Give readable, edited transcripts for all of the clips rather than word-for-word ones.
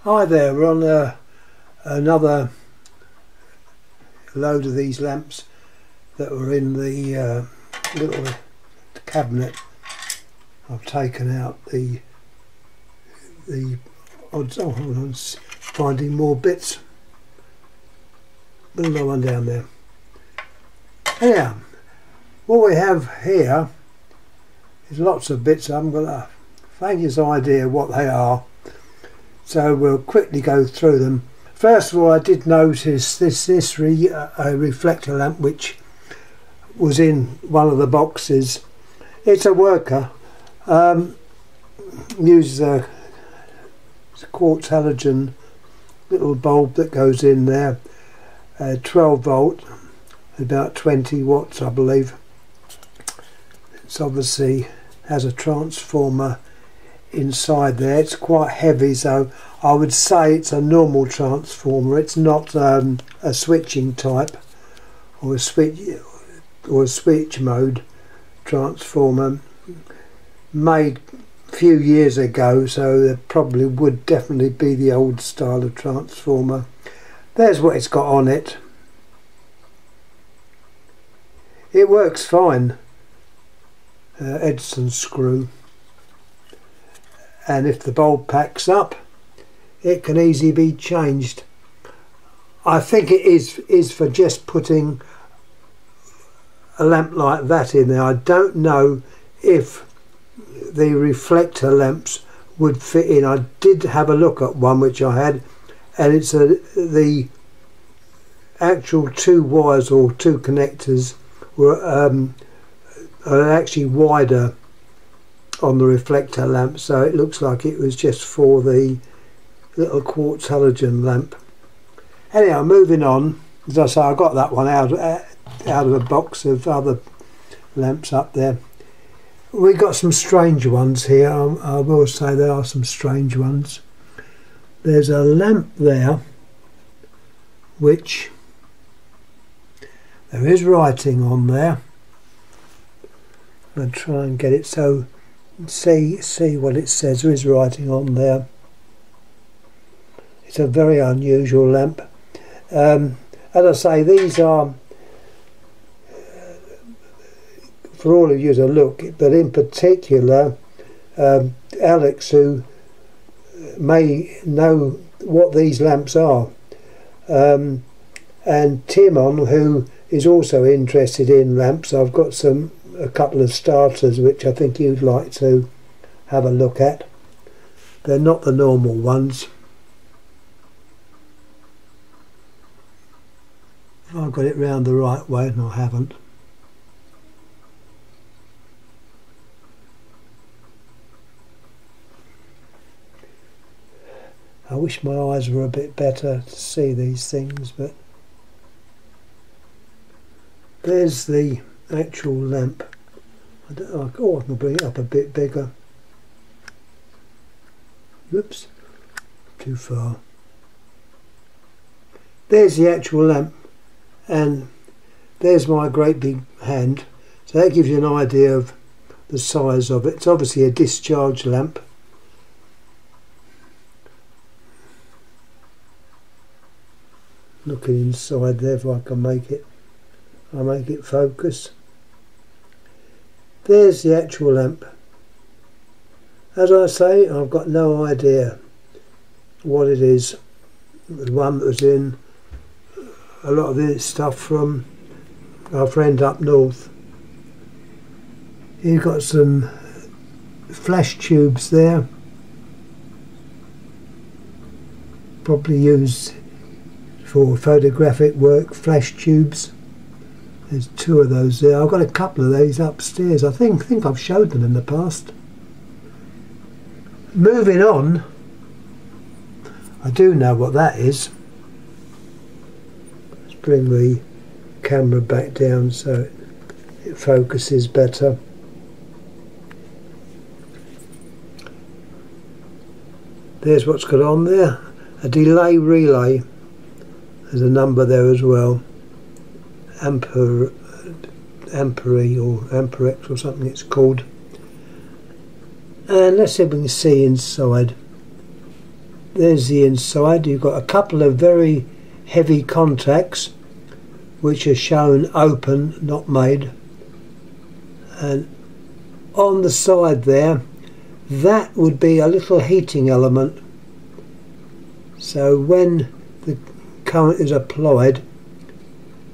Hi there, we're on another load of these lamps that were in the little cabinet. I've taken out the odds. Oh, hold on, finding more bits. Another one down there. Anyhow, what we have here is lots of bits. I haven't got a faintest idea what they are, so we'll quickly go through them. First of all, I did notice this reflector lamp which was in one of the boxes. It's a worker, uses a quartz halogen little bulb that goes in there, 12 volt, about 20 watts I believe. It's obviously has a transformer inside there. It's quite heavy, so I would say it's a normal transformer. It's not a switching type or a switch mode transformer, made a few years ago, so there probably would definitely be the old style of transformer. There's what it's got on it. It works fine, Edison screw, and if the bulb packs up it can easily be changed. I think it is for just putting a lamp like that in there. I don't know if the reflector lamps would fit in. I did have a look at one which I had, and it's the actual two wires or two connectors were are actually wider on the reflector lamp, so it looks like it was just for the little quartz halogen lamp. Anyhow, moving on, as I say, I got that one out of a box of other lamps up there. We got some strange ones here. I will say there are some strange ones. There's a lamp there which there is writing on there. I'll try and get it so see what it says. There is writing on there. It's a very unusual lamp. As I say, these are for all of you to look, but in particular Alex, who may know what these lamps are, and Timon, who is also interested in lamps. I've got a couple of starters which I think you'd like to have a look at. They're not the normal ones. I've got it round the right way and I haven't. I wish my eyes were a bit better to see these things, but there's the actual lamp. I can bring it up a bit bigger. Whoops, too far. There's the actual lamp, and there's my great big hand, so that gives you an idea of the size of it. It's obviously a discharge lamp. Looking inside there, if I can make it, I'll make it focus. There's the actual lamp. As I say, I've got no idea what it is. The one that was in a lot of this stuff from our friend up north. You've got some flash tubes there, probably used for photographic work, flash tubes. There's two of those there. I've got a couple of these upstairs. I think I've showed them in the past. Moving on, I do know what that is. Let's bring the camera back down so it focuses better. There's what's got on there. A delay relay. There's a number there as well. Ampere or Amperex or something it's called. And let's see if we can see inside. there's the inside. You've got a couple of very heavy contacts which are shown open, not made, and on the side there, that would be a little heating element. So when the current is applied,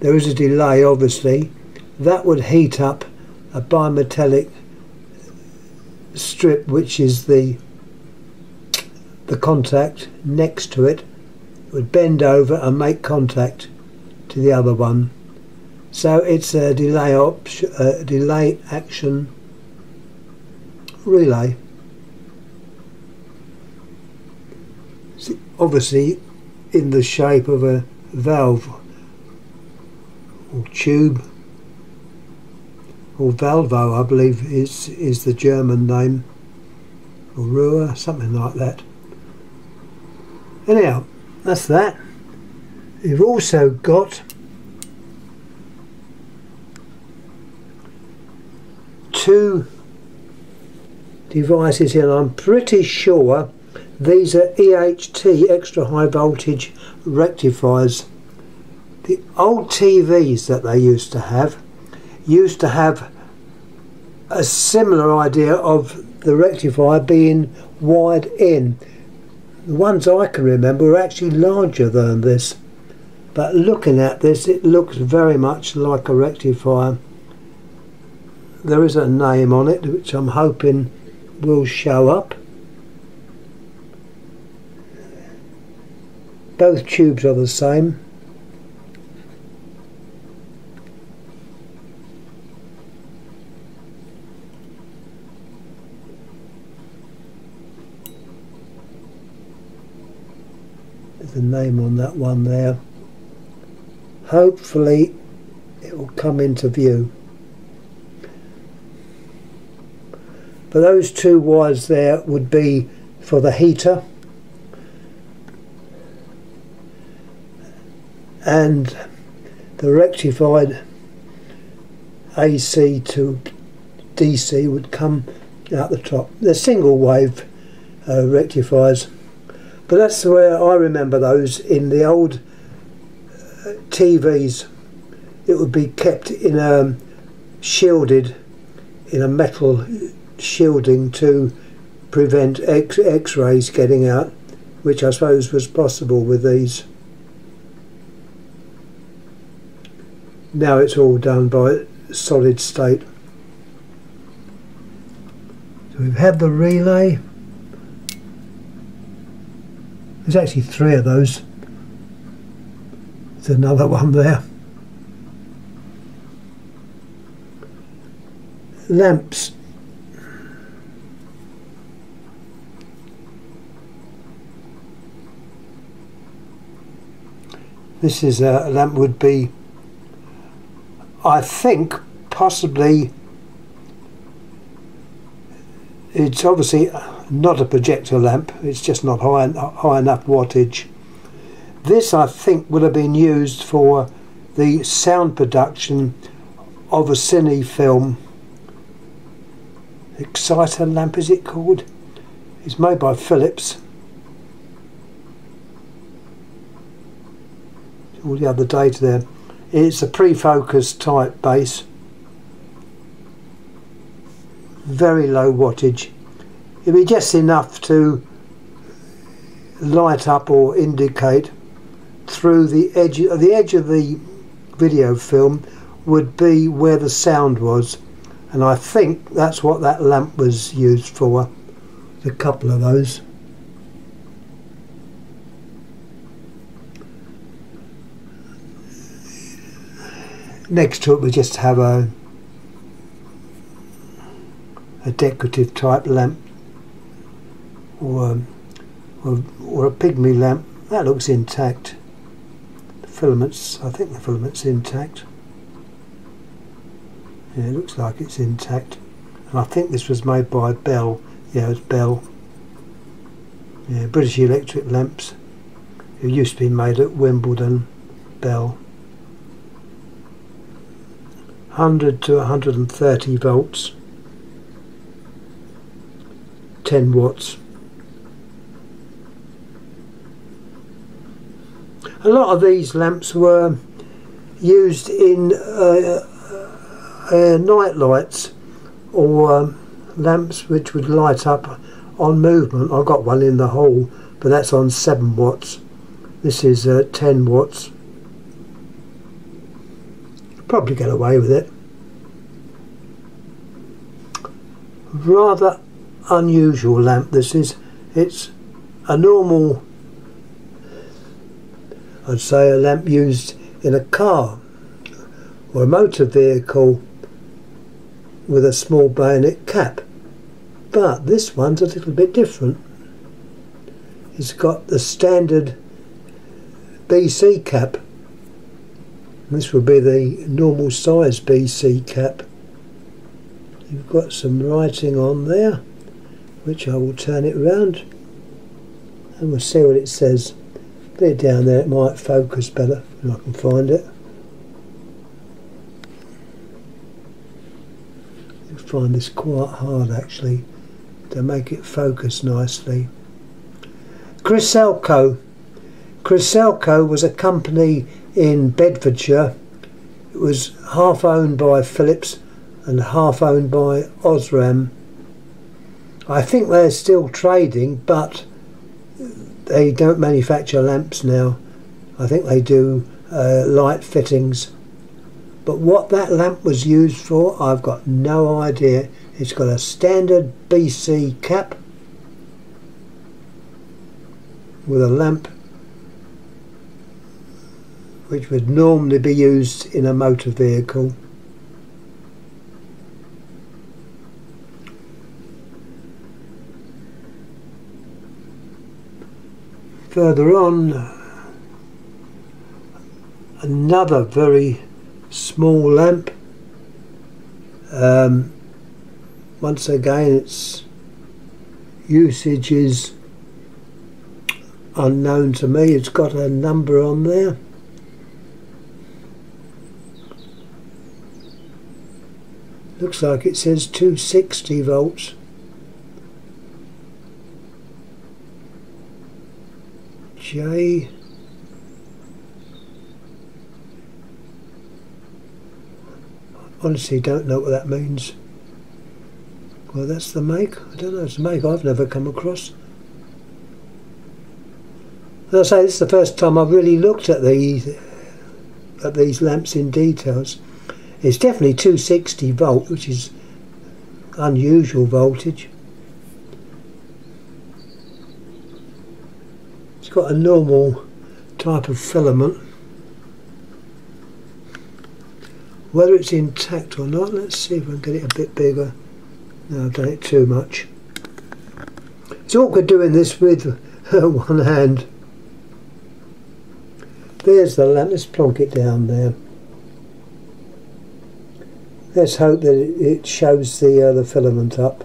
there is a delay obviously, that would heat up a bimetallic strip, which is the contact next to it. It would bend over and make contact to the other one. So it's a delay action relay. See, obviously in the shape of a valve or tube, or valvo I believe is the German name, or Ruhr, something like that. Anyhow, that's that. You've also got two devices here, and I'm pretty sure these are EHT, extra high voltage rectifiers. The old TVs that they used to have a similar idea of the rectifier being wide in. The ones I can remember were actually larger than this, but looking at this it looks very much like a rectifier. There is a name on it which I'm hoping will show up. Both tubes are the same. There's a name on that one there. Hopefully it will come into view. But those two wires there would be for the heater, and the rectified AC to DC would come out the top. They're single wave rectifiers, but that's where I remember those in the old TVs. It would be kept in a shielded, in a metal shielding to prevent X-rays getting out, which I suppose was possible with these. Now it's all done by solid state. So we've had the relay. There's actually three of those. There's another one there. Lamps. This is a lamp, would be, I think, possibly, it's obviously not a projector lamp, it's just not high enough wattage. This, I think, would have been used for the sound production of a cine film. Exciter lamp, is it called? It's made by Philips. All the other data there. It's a pre-focus type base, very low wattage. It'd be just enough to light up or indicate through the edge of the video film would be where the sound was, and I think that's what that lamp was used for. There's a couple of those. Next to it we just have a decorative type lamp, or a pygmy lamp. That looks intact. The filaments, I think the filament's intact. Yeah, it looks like it's intact. And I think this was made by Bell. Yeah, it's Bell. Yeah, British Electric lamps. It used to be made at Wimbledon. Bell. 100 to 130 volts, 10 watts. A lot of these lamps were used in night lights, or lamps which would light up on movement. I've got one in the hall, but that's on 7 watts. This is 10 watts. Probably get away with it. Rather unusual lamp this is. It's a normal, I'd say, a lamp used in a car or a motor vehicle with a small bayonet cap, but this one's a little bit different. It's got the standard BC cap. This would be the normal size BC cap. You've got some writing on there, which I will turn it round and we'll see what it says. Put it down there, it might focus better if I can find it. I find this quite hard actually to make it focus nicely. Criselco. Criselco was a company in Bedfordshire. It was half owned by Philips and half owned by Osram. I think they're still trading, but they don't manufacture lamps now. I think they do light fittings. But what that lamp was used for, I've got no idea. It's got a standard BC cap with a lamp which would normally be used in a motor vehicle. Further on, another very small lamp. Once again, its usage is unknown to me. It's got a number on there. Looks like it says 260 volts. J. Honestly don't know what that means. Well, that's the make. I don't know, it's a make I've never come across. As I say, this is the first time I've really looked at these lamps in details. It's definitely 260 volt, which is unusual voltage. It's got a normal type of filament. Whether it's intact or not, let's see if I can get it a bit bigger. No, I've done it too much. It's awkward doing this with one hand. There's the lamp, let's plonk it down there. Let's hope that it shows the filament up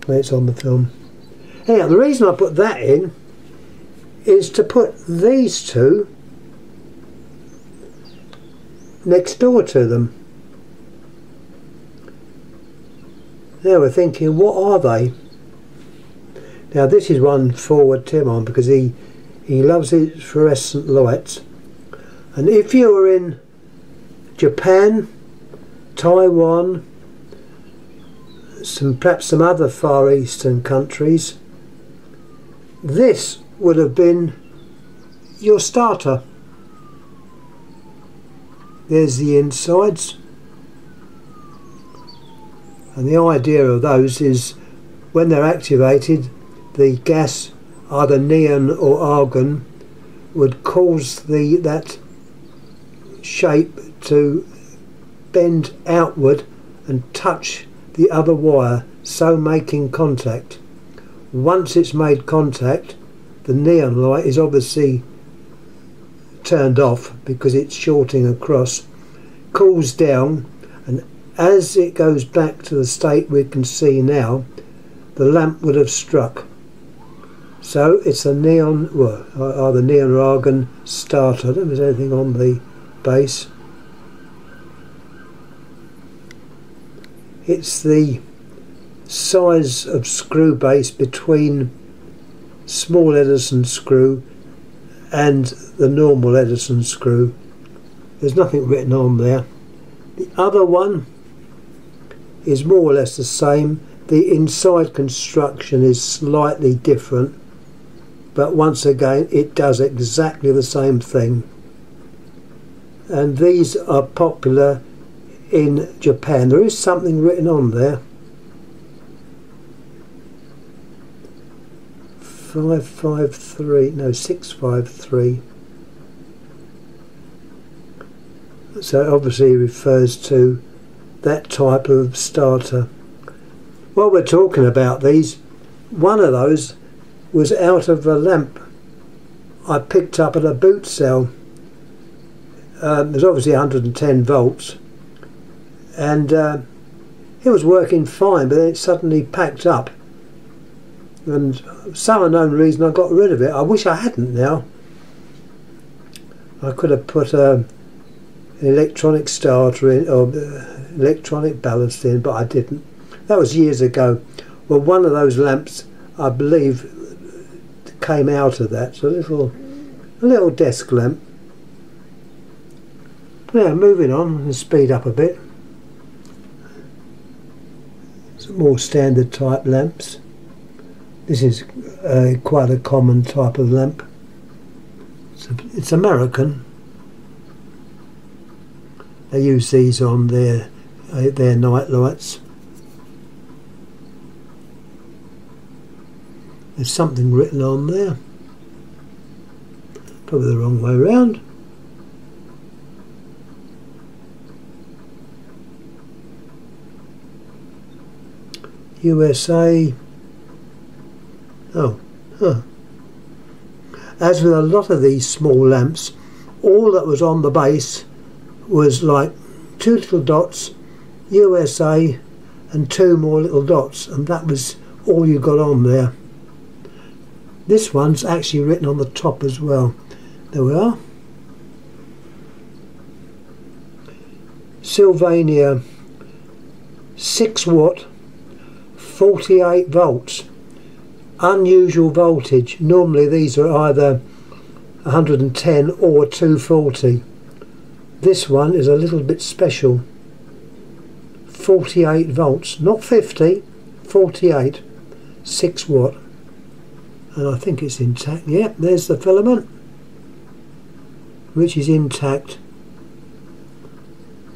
when it's on the film. Anyhow, the reason I put that in is to put these two next door to them. Now we're thinking, what are they? Now this is one forward Tim on, because he loves his fluorescent lights. And if you were in Japan, Taiwan, perhaps some other Far Eastern countries, this would have been your starter. There's the insides, and the idea of those is when they're activated, the gas, either neon or argon, would cause that shape to bend outward and touch the other wire, so making contact. Once it's made contact, the neon light is obviously turned off because it's shorting across, cools down, and as it goes back to the state we can see now, the lamp would have struck. So it's a neon, well, either neon or argon starter. I don't know if there's anything on the base. It's the size of screw base between small Edison screw and the normal Edison screw. There's nothing written on there. The other one is more or less the same. The inside construction is slightly different, but once again it does exactly the same thing. And these are popular in Japan. There is something written on there. 553, no, 653. So it obviously refers to that type of starter. While we're talking about these, one of those was out of a lamp I picked up at a boot sale. There's obviously 110 volts, and it was working fine, but then it suddenly packed up, and for some unknown reason I got rid of it. I wish I hadn't now. I could have put an electronic starter in, or electronic ballast in, but I didn't. That was years ago. Well, one of those lamps, I believe, came out of that. So a little desk lamp. Now, moving on, and speed up a bit. Some more standard type lamps. This is quite a common type of lamp. It's American. They use these on their night lights. There's something written on there. Probably the wrong way around. USA. Oh, huh. As with a lot of these small lamps, all that was on the base was like 2 little dots, USA, and 2 more little dots, and that was all you got on there. This one's actually written on the top as well. There we are. Sylvania, 6 watt, 48 volts. Unusual voltage. Normally these are either 110 or 240. This one is a little bit special. 48 volts, not 50, 48, 6 watt. And I think it's intact. Yep, there's the filament, which is intact.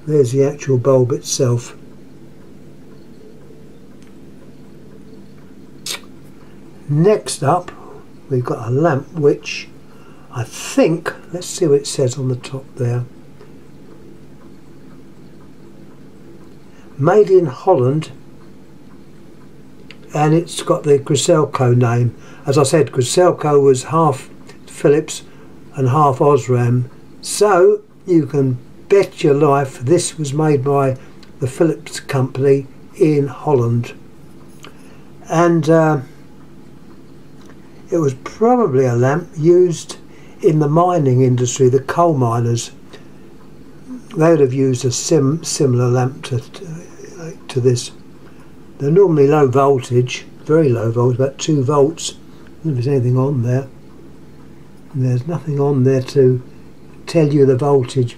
There's the actual bulb itself. Next up, we've got a lamp which I think, let's see what it says on the top there. Made in Holland, and it's got the Griselco name. As I said, Griselco was half Philips and half Osram, so you can bet your life this was made by the Philips company in Holland. And it was probably a lamp used in the mining industry, the coal miners. They would have used a similar lamp to this. They're normally low voltage, very low voltage, about 2 volts. I don't know if there's anything on there. And there's nothing on there to tell you the voltage,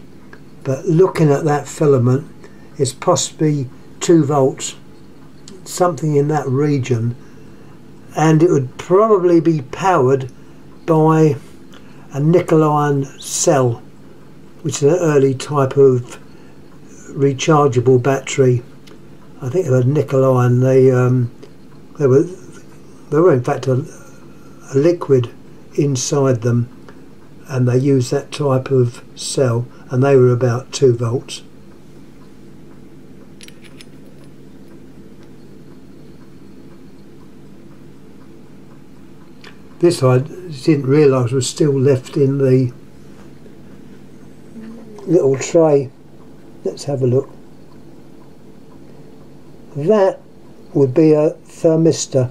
but looking at that filament, it's possibly 2 volts, something in that region, and it would probably be powered by a nickel iron cell, which is an early type of rechargeable battery. I think they were nickel iron. They were in fact a liquid inside them, and they used that type of cell, and they were about 2 volts. This I didn't realise was still left in the little tray. Let's have a look. That would be a thermistor.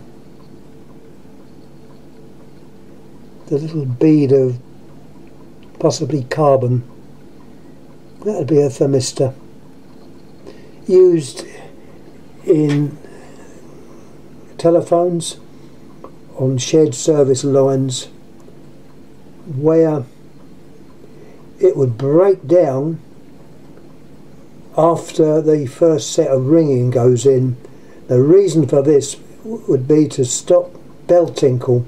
The little bead of possibly carbon. That would be a thermistor. Used in telephones on shared service lines where it would break down after the first set of ringing goes in. The reason for this would be to stop bell tinkle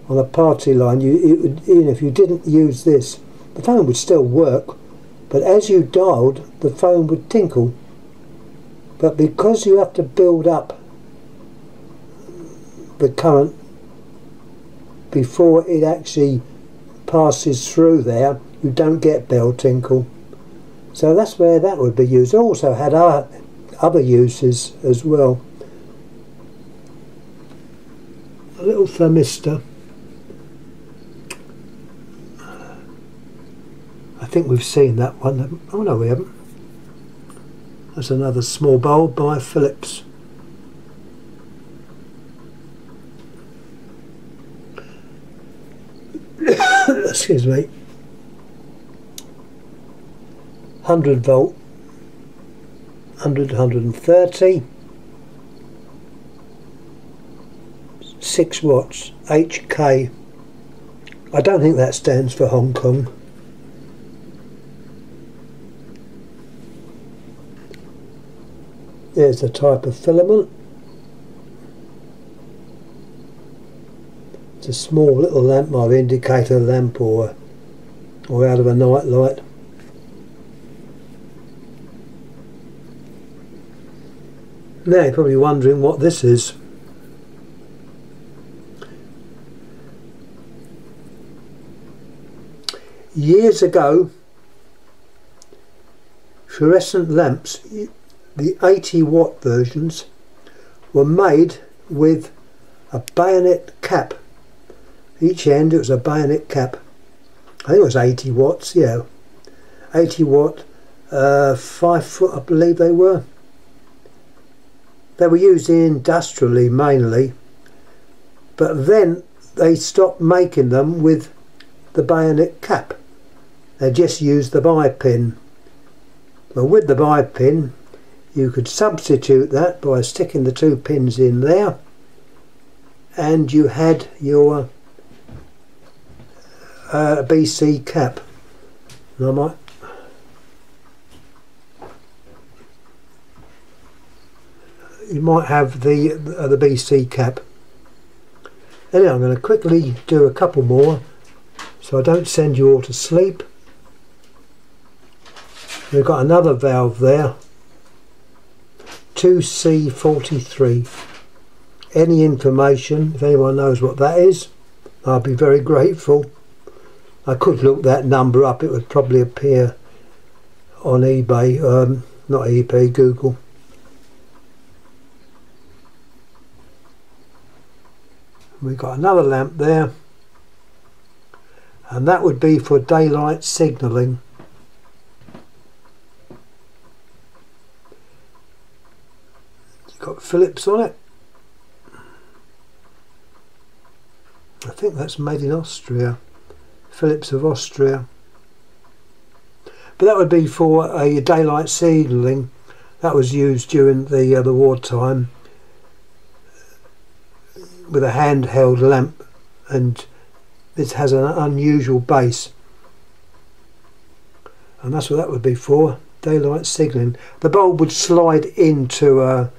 on a party line. If you didn't use this, the phone would still work, but as you dialed, the phone would tinkle. But because you have to build up the current before it actually passes through there, you don't get bell tinkle. So that's where that would be used. It also had other uses as well. A little thermistor. I think we've seen that one. Oh no, we haven't. That's another small bulb by Philips. Excuse me. 100 volt, 100, 130, 6 watts, HK. I don't think that stands for Hong Kong. There's the type of filament. It's a small little lamp, either indicator lamp or out of a night light. Now you're probably wondering what this is. Years ago, fluorescent lamps, the 80-watt versions, were made with a bayonet cap. Each end it was a bayonet cap. I think it was 80 watts, yeah. 80 watt, 5 foot I believe they were. They were used industrially mainly, but then they stopped making them with the bayonet cap. They just used the bi-pin. Well, with the bi-pin you could substitute that by sticking the 2 pins in there, and you had your BC cap. And I might you might have the BC cap. Anyway, I'm going to quickly do a couple more so I don't send you all to sleep. We've got another valve there, 2C43. Any information, if anyone knows what that is, I'll be very grateful. I could look that number up, it would probably appear on eBay, not eBay, Google. We've got another lamp there, and that would be for daylight signalling. It's got Philips on it. I think that's made in Austria, Philips of Austria. But that would be for a daylight signalling. That was used during the wartime with a handheld lamp, and this has an unusual base, and that's what that would be for, daylight signalling. The bulb would slide into a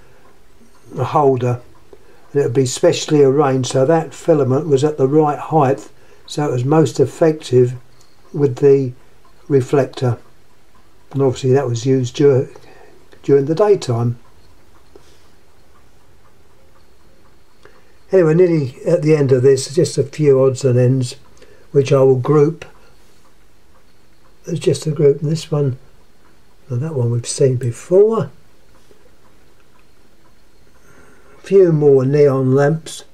holder, and it would be specially arranged so that filament was at the right height, so it was most effective with the reflector, and obviously that was used during the daytime. Anyway, nearly at the end of this, just a few odds and ends which I will group as just a group. And this one, and that one we've seen before. A few more neon lamps.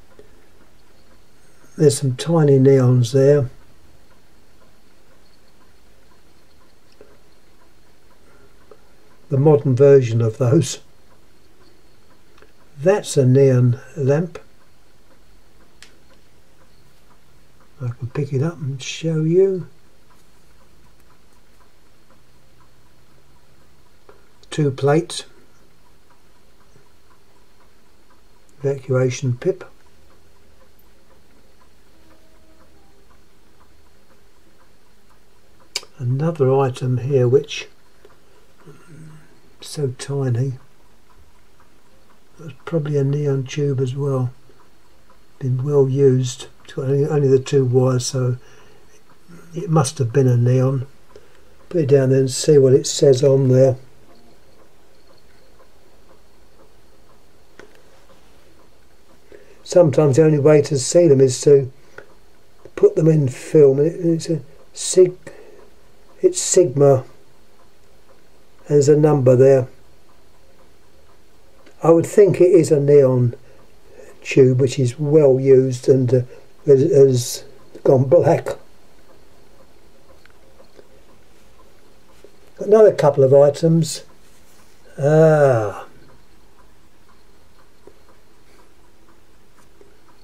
There's some tiny neons there. The modern version of those. That's a neon lamp. I can pick it up and show you. 2 plates. Evacuation pip. Another item here which is so tiny. That's probably a neon tube as well. Been well used. It's got only the 2 wires, so it must have been a neon. Put it down there and see what it says on there. Sometimes the only way to see them is to put them in film. It's Sigma. There's a number there. I would think it is a neon tube which is well used and has gone black. Another couple of items. Now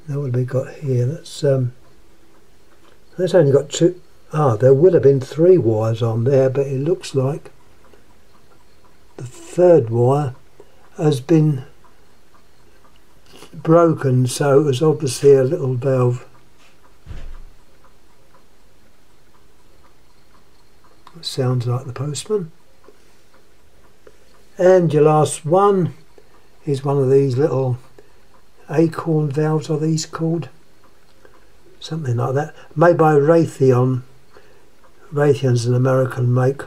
what have we got here? That's only got 2. There would have been 3 wires on there, but it looks like the 3rd wire has been broken, so it was obviously a little valve. It sounds like the postman. And your last one is one of these little acorn valves, are these called? Something like that. Made by Raytheon. Raytheon's an American make.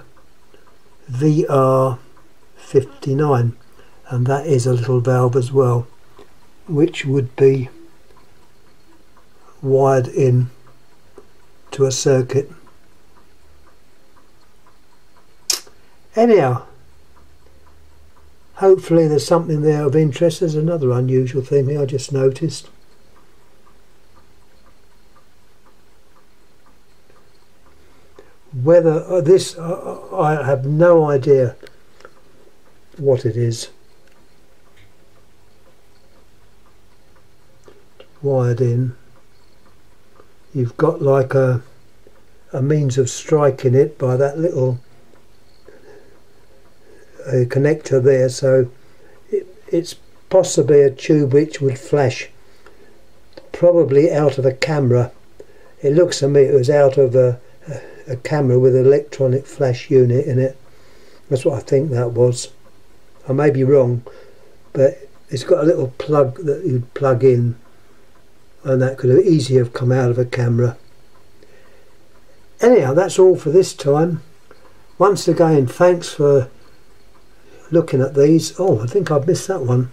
VR59. And that is a little valve as well, which would be wired in to a circuit. Anyhow, hopefully there's something there of interest. There's another unusual thing here I just noticed. Whether this, I have no idea what it is. Wired in. You've got like a means of striking it by that little connector there, so it's possibly a tube which would flash, probably out of a camera. It looks to me it was out of a camera with an electronic flash unit in it. That's what I think that was. I may be wrong, but it's got a little plug that you'd plug in, and that could have easily have come out of a camera. Anyhow, that's all for this time. Once again, thanks for looking at these. Oh, I think I've missed that one.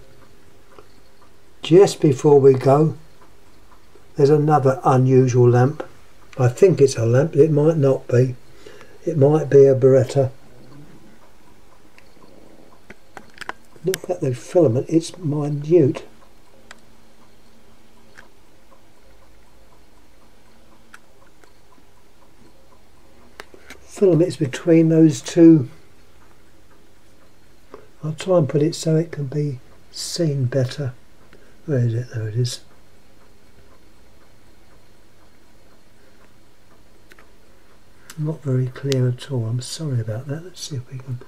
Just before we go, there's another unusual lamp. I think it's a lamp, it might not be. It might be a Beretta. Look at the filament, it's minute. Filament's between those 2. I'll try and put it so it can be seen better. Where is it? There it is. Not very clear at all. I'm sorry about that. Let's see if we can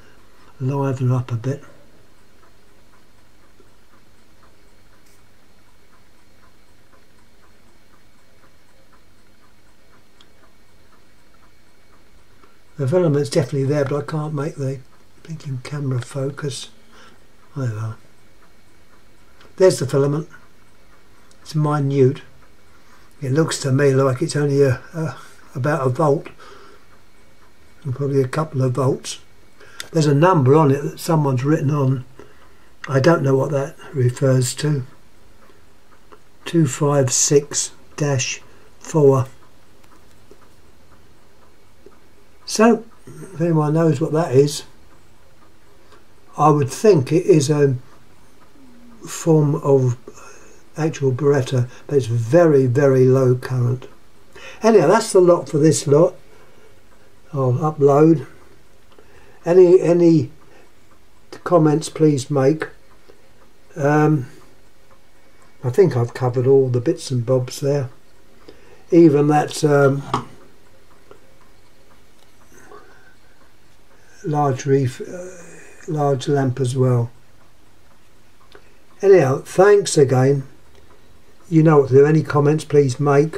liven up a bit. The filament's definitely there, but I can't make the blinking camera focus. There we are. There's the filament. It's minute. It looks to me like it's only about a volt, and probably a couple of volts. There's a number on it that someone's written on. I don't know what that refers to. 256-4. So, if anyone knows what that is, I would think it is a form of actual Beretta, but it's very, very low current. Anyhow, that's the lot for this lot. I'll upload. Any comments please make. I think I've covered all the bits and bobs there. Even that large lamp as well. Anyhow, thanks again. You know what to do. Any comments please make.